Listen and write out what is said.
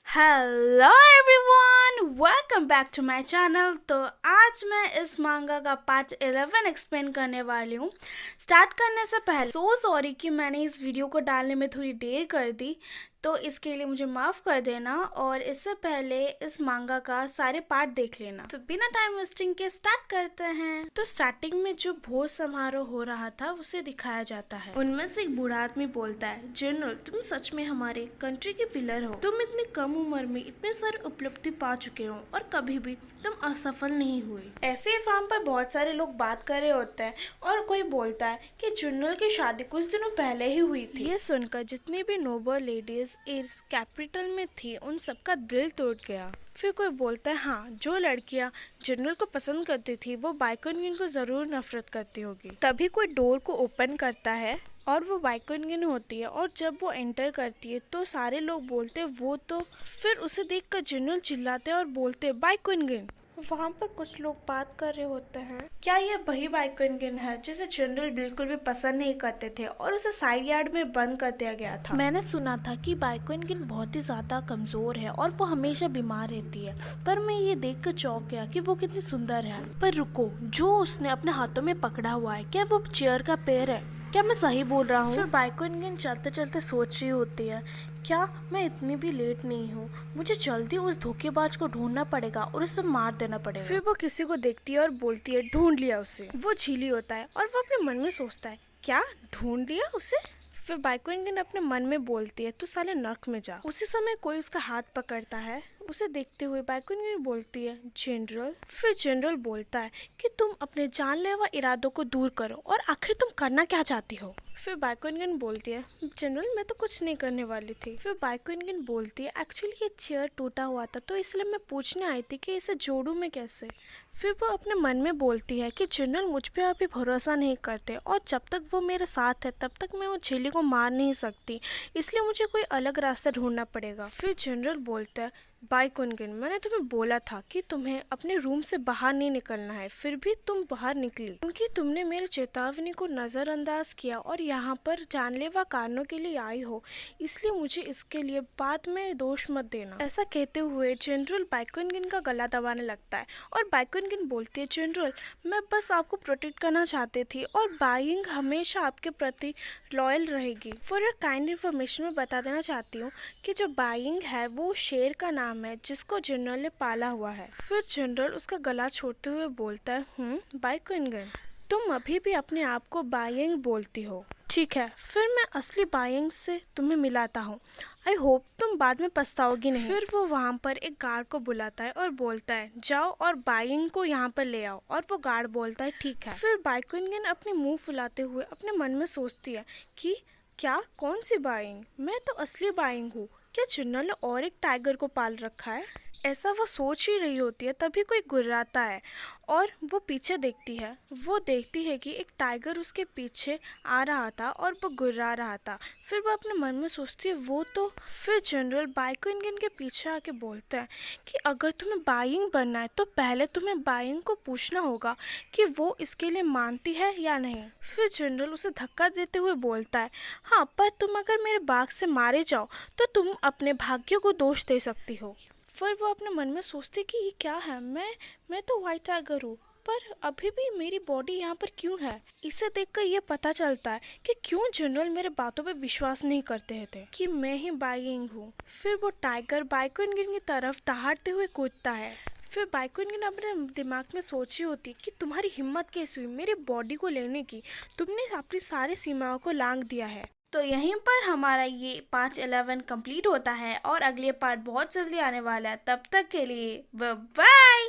Hello everyone, welcome back to my channel. तो आज मैं इस मांगा का पार्ट 11 एक्सप्लेन करने वाली हूँ। स्टार्ट करने से पहले सो सॉरी कि मैंने इस वीडियो को डालने में थोड़ी देर कर दी, तो इसके लिए मुझे माफ़ कर देना। और इससे पहले इस मांगा का सारे पार्ट देख लेना। तो बिना टाइम वेस्टिंग के स्टार्ट करते हैं। तो स्टार्टिंग में जो भोज समारोह हो रहा था उसे दिखाया जाता है। उनमें से एक बूढ़ा आदमी बोलता है, जनरल तुम सच में हमारे कंट्री के पिलर हो। तुम इतनी कम उम्र में इतने सारे उपलब्धि पा चुके हो और कभी भी तुम असफल नहीं हुए। ऐसे ही फार्म पर बहुत सारे लोग बात कर रहे होते हैं और कोई बोलता है कि जनरल की शादी कुछ दिनों पहले ही हुई थी। ये सुनकर जितनी भी नोबल लेडीज इस कैपिटल में थी उन सबका दिल टूट गया। फिर कोई बोलता है, हाँ, जो लड़कियां जनरल को पसंद करती थी वो बाइकॉनगिन को जरूर नफरत करती होगी। तभी कोई डोर को ओपन करता है और वो बाइकॉनगिन होती है, और जब वो एंटर करती है तो सारे लोग बोलते हैं वो तो। फिर उसे देखकर जनरल चिल्लाते हैं और बोलते हैं, बाइकॉनगिन। वहाँ पर कुछ लोग बात कर रहे होते हैं, क्या ये वही बाइकॉनगिन है जिसे जनरल बिल्कुल भी पसंद नहीं करते थे और उसे साइड यार्ड में बंद कर दिया गया था। मैंने सुना था कि बाइकॉनगिन बहुत ही ज्यादा कमजोर है और वो हमेशा बीमार रहती है, पर मैं ये देखकर चौंक गया कि वो कितनी सुंदर है। पर रुको, जो उसने अपने हाथों में पकड़ा हुआ है, क्या वो चेयर का पैर है? क्या मैं सही बोल रहा हूँ? फिर बाइकॉनगिन चलते चलते सोच रही होती है, क्या मैं इतनी भी लेट नहीं हूँ? मुझे जल्दी उस धोखेबाज को ढूंढना पड़ेगा और उसे मार देना पड़ेगा। फिर वो किसी को देखती है और बोलती है, ढूंढ लिया उसे। वो झीली होता है और वो अपने मन में सोचता है, क्या ढूंढ लिया उसे? फिर बाइकॉनगिन अपने मन में बोलती है, तू साले नर्क में जा। उसी समय कोई उसका हाथ पकड़ता है। उसे देखते हुए बाइकॉनगिन बोलती है, जनरल। फिर जनरल बोलता है कि तुम अपने जानलेवा इरादों को दूर करो और आखिर तुम करना क्या चाहती हो? फिर बाइकॉनगिन बोलती है, जनरल मैं तो कुछ नहीं करने वाली थी। फिर बाइकॉनगिन बोलती है, एक्चुअली ये चेयर टूटा हुआ था तो इसलिए मैं पूछने आई थी कि इसे जोड़ूं मैं कैसे। फिर वो अपने मन में बोलती है कि जनरल मुझ पे अभी भरोसा नहीं करते और जब तक वो मेरे साथ है तब तक मैं वो झीली को मार नहीं सकती, इसलिए मुझे कोई अलग रास्ता ढूंढना पड़ेगा। फिर जनरल बोलता है, बाइकॉनगिन मैंने तुम्हें बोला था कि तुम्हें अपने रूम से बाहर नहीं निकलना है, फिर भी तुम बाहर निकली क्योंकि तुमने मेरी चेतावनी को नज़रअंदाज किया और यहाँ पर जानलेवा कारणों के लिए आई हो, इसलिए मुझे इसके लिए बाद में दोष मत देना। ऐसा कहते हुए जनरल बाइकॉनगिन का गला दबाने लगता है और बाइकॉनगिन बोलती है, जनरल मैं बस आपको प्रोटेक्ट करना चाहती थी और बाइंग हमेशा आपके प्रति लॉयल रहेगी। फॉर योर काइंड इन्फॉर्मेशन मैं बता देना चाहती हूँ कि जो बाइंग है वो शेर का नाम है जिसको जनरल ने पाला हुआ है। फिर जनरल उसका गला छोड़ते हुए बोलता है, बाइकॉनगिन तुम अभी भी अपने आप को बाइंग बोलती हो, ठीक है, फिर मैं असली बाइंग से तुम्हें मिलाता हूँ। आई होप तुम बाद में पछताओगी नहीं। फिर वो वहाँ पर एक गार्ड को बुलाता है और बोलता है, जाओ और बाइंग को यहाँ पर ले आओ, और वो गार्ड बोलता है, ठीक है। फिर बाइकॉनगिन अपनी मुंह फुलाते हुए अपने मन में सोचती है कि क्या, कौन सी बाइंग? मैं तो असली बाइंग हूँ। क्या जनरल ने और एक टाइगर को पाल रखा है? ऐसा वो सोच ही रही होती है, तभी कोई गुर्राता है और वो पीछे देखती है। वो देखती है कि एक टाइगर उसके पीछे आ रहा था और वो गुर्रा रहा था। फिर वो अपने मन में सोचती है, वो तो। फिर जनरल बाइकॉनगिन के पीछे आके बोलता है कि अगर तुम्हें बाइंग बनना है तो पहले तुम्हें बाइंग को पूछना होगा कि वो इसके लिए मानती है या नहीं। फिर जनरल उसे धक्का देते हुए बोलता है, हाँ, पर तुम अगर मेरे बाघ से मारे जाओ तो तुम अपने भाग्य को दोष दे सकती हो। फिर वो अपने मन में सोचती कि ये क्या है, मैं तो व्हाइट टाइगर हूँ, पर अभी भी मेरी बॉडी यहाँ पर क्यों है? इसे देखकर ये पता चलता है कि क्यों जनरल मेरे बातों पे विश्वास नहीं करते थे कि मैं ही बाइंग हूँ। फिर वो टाइगर बाइकॉनगिन की तरफ दहाड़ते हुए कूदता है। फिर बाइकॉनगिन अपने दिमाग में सोची होती कि तुम्हारी हिम्मत कैसी हुई मेरी बॉडी को लेने की? तुमने अपनी सारी सीमाओं को लांघ दिया है। तो यहीं पर हमारा ये पार्ट 11 कंप्लीट होता है और अगले पार्ट बहुत जल्दी आने वाला है। तब तक के लिए बाय बाय।